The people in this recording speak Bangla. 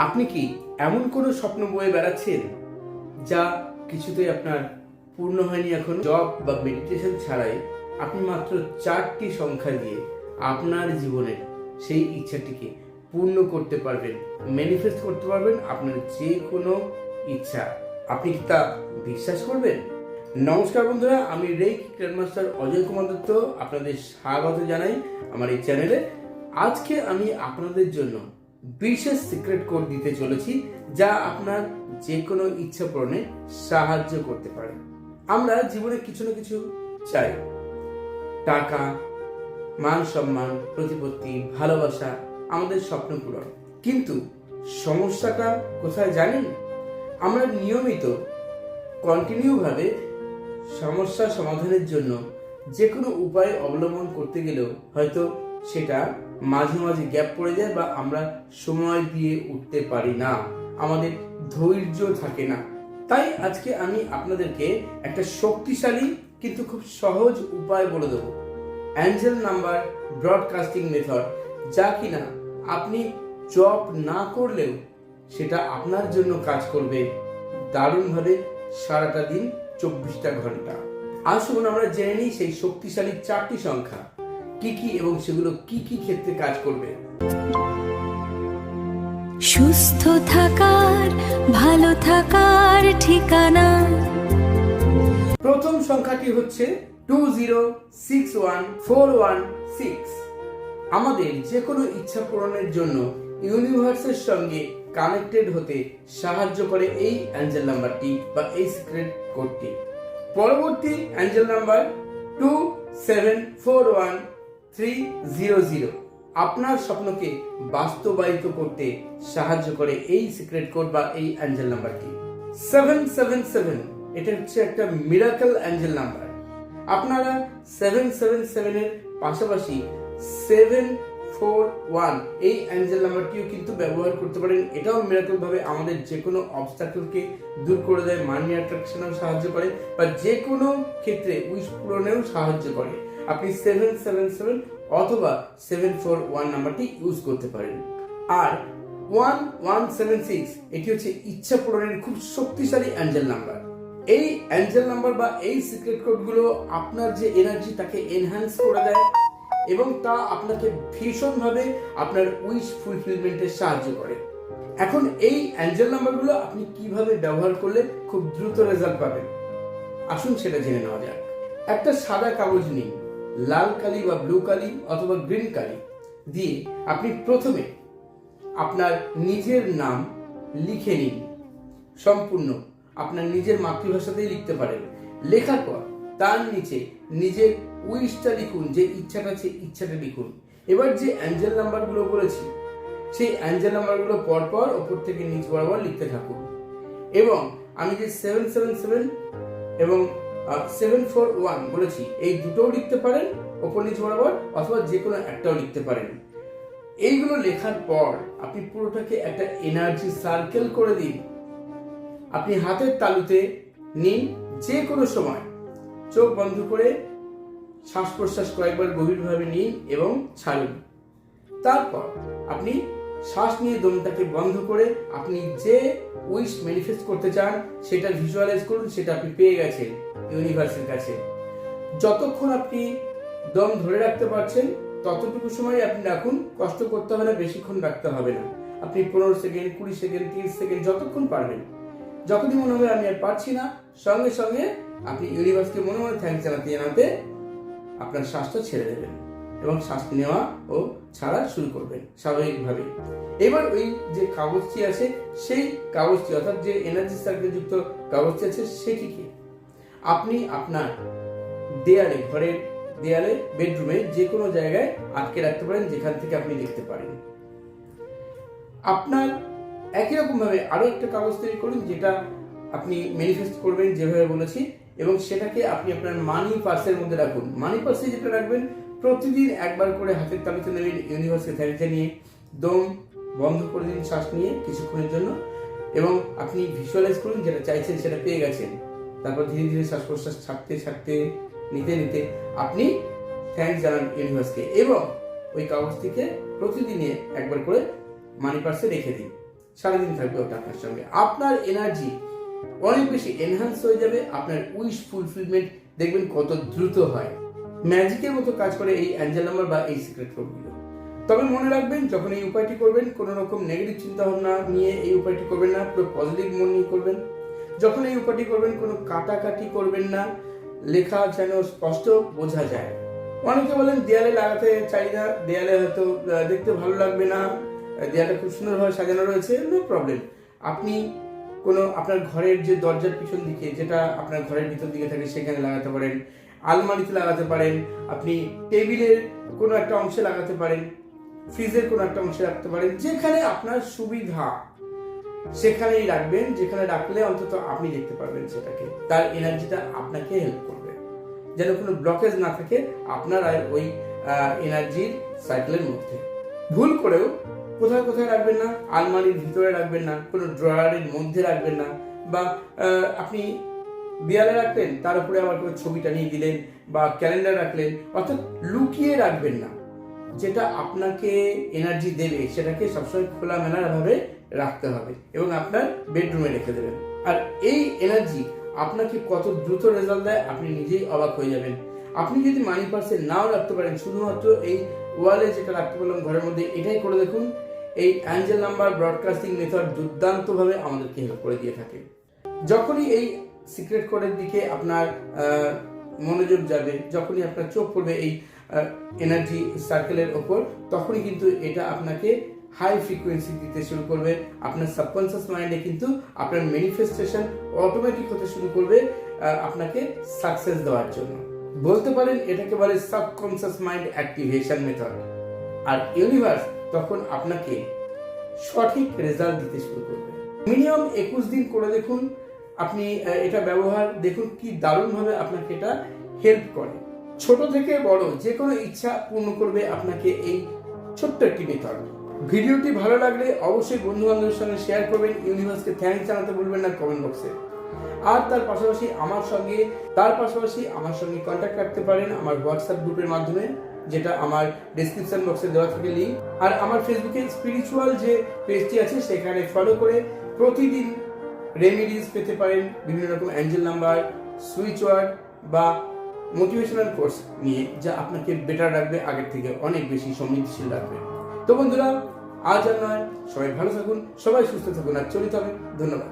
আপনি কি এমন কোনো স্বপ্ন বয়ে বেড়াচ্ছেন যা কিছুতেই আপনার পূর্ণ হয়নি? এখন জব বা মেডিটেশন ছাড়াই আপনি মাত্র 4টি সংখ্যা দিয়ে আপনার জীবনের সেই ইচ্ছাটিকে পূর্ণ করতে পারবেন, ম্যানিফেস্ট করতে পারবেন আপনার যে কোনো ইচ্ছা। আপনি কি তা বিশ্বাস করবেন? নমস্কার বন্ধুরা, আমি রেইকি গ্র্যান্ডমাস্টার অজয় কুমার দত্ত আপনাদের স্বাগত জানাই আমার এই চ্যানেলে। আজকে আমি আপনাদের জন্য বিশেষ সিক্রেট কোড দিতে চলেছি যা আপনার যে কোনো ইচ্ছা পূরণে সাহায্য করতে পারে। আমরা জীবনে কিছু না কিছু চাই, টাকা, মান সম্মান, প্রতিপত্তি, ভালোবাসা, আমাদের স্বপ্ন পূরণ। কিন্তু সমস্যাটা কোথায় জানেন? আমরা নিয়মিত কন্টিনিউ ভাবে সমস্যা সমাধানের জন্য যে কোনো উপায় অবলম্বন করতে গেলেও হয়তো সেটা মাঝে মাঝে গ্যাপ পড়ে যায় বা আমরা সময় দিয়ে উঠতে পারি না, আমাদের ধৈর্য থাকে না। তাই আজকে আমি আপনাদেরকে একটা শক্তিশালী কিন্তু খুব সহজ উপায় বলে দেবো, অ্যাঞ্জেল নাম্বার ব্রডকাস্টিং মেথড, যা কিনা আপনি জব না করলেও সেটা আপনার জন্য কাজ করবে দারুণভাবে সারাটা দিন 24টা ঘন্টা। আসুন আমরা জেনে নিই সেই শক্তিশালী 4টি সংখ্যা কি কি এবং সেগুলো কি কি ক্ষেত্রে কাজ করবে। সুস্থ থাকার, ভালো থাকার ঠিকানা। প্রথম সংখ্যাটি হচ্ছে 2061416। আমাদের যে কোনো ইচ্ছা পূরণের জন্য ইউনিভার্সের সঙ্গে কানেক্টেড হতে সাহায্য করে এই অ্যাঞ্জেল নাম্বারটি বা এই সিক্রেট কোডটি। পরবর্তী অ্যাঞ্জেল নাম্বার 2741300 আপনার স্বপ্নকে বাস্তবায়িত করতে সাহায্য করে এই সিক্রেট কোড বা এই অ্যাঞ্জেল নাম্বারটি। 777 এটা হচ্ছে একটা মিরাকল অ্যাঞ্জেল নাম্বার। আপনারা 777 এর পাশাপাশি 741 এই অ্যাঞ্জেল নাম্বারটিও কিন্তু ব্যবহার করতে পারেন। এটাও মিরাকল ভাবে আমাদের যে কোনো অবস্টাকলকে দূর করে দেয়, মানি অ্যাট্রাকশনেও সাহায্য করে বা যে কোনো ক্ষেত্রে উইশ পূরণেও সাহায্য করে। আপনি 777 অথবা 741 নাম্বারটি ইউজ করতে পারেন। আর 1176 এটি হচ্ছে ইচ্ছা পূরণের খুব শক্তিশালী অ্যাঞ্জেল নাম্বার। এই অ্যাঞ্জেল নাম্বার বা এই সিক্রেট কোডগুলো আপনার যে এনার্জি তাকে এনহ্যান্স করে দেয় এবং তা আপনাকে ভীষণভাবে আপনার উইশ ফুলফিলমেন্টে সাহায্য করে। এখন এই অ্যাঞ্জেল নাম্বারগুলো আপনি কিভাবে ব্যবহার করলে খুব দ্রুত রেজাল্ট পাবেন, আসুন সেটা জেনে নেওয়া যাক। একটা সাদা কাগজ নিন, লাল কালি বা ব্লু কালি অথবা গ্রিন কালি দিয়ে আপনি প্রথমে আপনার নিজের নাম লিখে নিন। সম্পূর্ণ আপনার নিজের মাতৃভাষাতেই লিখতে পারেন। লেখার পর তার নিচে নিজের উইশটা লিখুন, যে ইচ্ছাটা আছে ইচ্ছাটা লিখুন। এবার যে অ্যাঞ্জেল নাম্বারগুলো বলেছি সেই অ্যাঞ্জেল নাম্বারগুলো পরপর ওপর থেকে নিচ বরাবর লিখতে থাকুন। এবং আমি যে 777 এবং 741 বলেছি এই দুটোও লিখতে পারেন ওপর নিচ বরাবর, অথবা যে কোনো একটাও লিখতে পারেন। এইগুলো লেখার পর আপনি পুরোটাকে একটা এনার্জি সার্কেল করে দিন। আপনি হাতের তালুতে নিন, যে কোনো সময় চোখ বন্ধ করে শ্বাস প্রশ্বাস কয়েকবার গভীরভাবে নিন এবং ছাড়ুন। তারপর আপনি শ্বাস নিয়ে দমটাকে বন্ধ করে আপনি যে উইশ ম্যানিফেস্ট করতে চান সেটা ভিজুয়ালাইজ করুন, সেটা আপনি পেয়ে গেছেন ইউনিভার্সের কাছে। যতক্ষণ আপনি দম ধরে রাখতে পারছেন ততটুকু সময় আপনি রাখুন, কষ্ট করতে হবে না, বেশিক্ষণ রাখতে হবে না। আপনি 15 সেকেন্ড, 20 সেকেন্ড, 30 সেকেন্ড যতক্ষণ পারবেন। যখনই মনে হবে আমি আর পারছি না, সঙ্গে সঙ্গে আপনি ইউনিভার্সকে মনে মনে থ্যাঙ্কস জানাতে জানাতে আপনার শ্বাসটা ছেড়ে দেবেন এবং শ্বাস নেওয়া ও ছাড়া শুরু করবেন স্বাভাবিকভাবে। এবার ওই যে কাগজটি আছে সেই কাগজটি, অর্থাৎ যে এনার্জি সার্কেল যুক্ত কাগজটি আছে সেটিকে আপনি আপনার দেয়ালে, ঘরের দেয়ালে, বেডরুমে যে কোনো জায়গায় আটকে রাখতে পারেন, যেখান থেকে আপনি দেখতে পারেন। আপনার একই রকম ভাবে আরো একটা কাগজ তৈরি করুন যেটা আপনি ম্যানিফেস্ট করবেন যেভাবে বলেছি, এবং সেটাকে আপনি আপনার মানি পার্সের মধ্যে রাখুন। মানি পার্সে যেটা রাখবেন প্রতিদিন একবার করে হাতের তালুতে নেবেন, ইউনিভার্সকে থ্যাঙ্কস জানিয়ে দম বন্ধ করে দিন শ্বাস নিয়ে কিছুক্ষণের জন্য, এবং আপনি ভিজুয়ালাইজ করুন যেটা চাইছেন সেটা পেয়ে গেছেন। তারপর ধীরে ধীরে শ্বাস প্রশ্বাস ছাড়তে ছাড়তে নিতে নিতে আপনি থ্যাঙ্কস জানান ইউনিভার্সকে, এবং ওই কাগজটিকে প্রতিদিনে একবার করে মানি পার্সে রেখে দিন। সারাদিন থাকবে ওটা আপনার সঙ্গে। আপনার এনার্জি অনেক বেশি এনহান্স হয়ে যাবে, আপনার উইশ ফুলফিলমেন্ট দেখবেন কত দ্রুত হয়। ম্যাজিকের মতো কাজ করে এই অ্যাঞ্জেল নাম্বার বা এই সিক্রেট কোডগুলো। তবে মনে রাখবেন, যখন এই উপায়টি করবেন কোনো রকম নেগেটিভ চিন্তা ভাবনা নিয়ে এই উপায়টি করবেন না, পুরো পজিটিভ মন নিয়ে করবেন। যখন এই উপায়টি করবেন কোনো কাটাকাটি করবেন না, লেখা যেন স্পষ্ট বোঝা যায়। অনেকে বলেন দেয়ালে লাগাতে চাই না, দেয়ালে হয়তো দেখতে ভালো লাগবে না, দেয়ালটা খুব সুন্দরভাবে সাজানো রয়েছে, নো প্রবলেম। আপনি কোনো আপনার ঘরের যে দরজার পিছন দিকে, যেটা আপনার ঘরের ভিতর দিকে থাকে, সেখানে লাগাতে পারেন, আলমারিতে লাগাতে পারেন, আপনি টেবিলের কোনো একটা অংশে লাগাতে পারেন, ফ্রিজের কোনো একটা অংশে রাখতে পারেন, যেখানে আপনার সুবিধা সেখানেই রাখবেন, যেখানে রাখলে অন্তত আপনি দেখতে পারবেন সেটাকে, তার এনার্জিটা আপনাকে হেল্প করবে, যেন কোনো ব্লকেজ না থাকে আপনার আর ওই এনার্জির সাইকেলের মধ্যে। ভুল করেও কোথায় কোথায় রাখবেন না, আলমারির ভিতরে রাখবেন না, কোনো ড্রয়ারের মধ্যে রাখবেন না, বা আপনি দেয়ালে রাখলেন তার উপরে আবার কোনো ছবিটা নিয়ে দিলেন, বা ক্যালেন্ডার রাখলেন, অর্থাৎ লুকিয়ে রাখবেন না। যেটা আপনাকে এনার্জি দেবে সেটাকে সবসময় খোলামেলা ভাবে রাখতে হবে এবং আপনার বেডরুমে রেখে দেবেন। আর এই এনার্জি আপনাকে কত দ্রুত রেজাল্ট দেয় আপনি নিজেই অবাক হয়ে যাবেন। আপনি যদি মানি পার্সে নাও রাখতে পারেন, শুধুমাত্র এই ওয়ালে যেটা রাখতে বললাম ঘরের মধ্যে, এটাই করে দেখুন। এই অ্যাঞ্জেল নাম্বার ব্রডকাস্টিং মেথড দুর্দান্তভাবে আমাদেরকে হেল্প করে দিয়ে থাকে। যখনই এই সিক্রেট কোডের দিকে আপনার মনোযোগ যাবে, যখনই আপনার চোখ পড়বে এই এনার্জি সার্কেলের ওপর, তখনই কিন্তু এটা আপনাকে হাই ফ্রিকোয়েন্সি দিতে শুরু করবে। আপনার সাবকনসিয়াস মাইন্ডে কিন্তু আপনার ম্যানিফেস্টেশন অটোমেটিক হতে শুরু করবে আপনাকে সাকসেস দেওয়ার জন্য। বলতে পারেন এটাকে বলে সাবকনসিয়াস মাইন্ড অ্যাক্টিভেশন মেথড। আর ইউনিভার্স তখন আপনাকে সঠিক রেজাল্ট দিতে শুরু করবে। মিনিমাম 21 দিন করে দেখুন, আপনি এটা ব্যবহার দেখুন কি দারুণভাবে আপনাকে এটা হেল্প করে। ছোট থেকে বড় যে কোনো ইচ্ছা পূর্ণ করবে আপনাকে এই ছোট্ট একটি মেথড। ভিডিওটি ভালো লাগলে অবশ্যই বন্ধু বান্ধবের সঙ্গে শেয়ার করবেন। ইউনিভার্সকে থ্যাঙ্কস জানাতে ভুলবেন না কমেন্ট বক্সে। আর তার পাশাপাশি আমার সঙ্গে কন্ট্যাক্ট রাখতে পারেন আমার হোয়াটসঅ্যাপ গ্রুপের মাধ্যমে, যেটা আমার ডেসক্রিপশন বক্সে দেওয়া থাকে লিঙ্ক। আর আমার ফেসবুকে স্পিরিচুয়াল যে পেজটি আছে সেখানে ফলো করে প্রতিদিন রেমেডিজ পেতে পারেন, বিভিন্ন রকম অ্যাঞ্জেল নাম্বার, সুইচ ওয়ার্ড বা মোটিভেশনাল কোর্স নিয়ে, যা আপনাকে বেটার রাখবে, আগের থেকে অনেক বেশি সমৃদ্ধশীল রাখবে। তো বন্ধুরা, আজ আর নয়, সবাই ভালো থাকুন, সবাই সুস্থ থাকুন, আর চলিত হবে। ধন্যবাদ।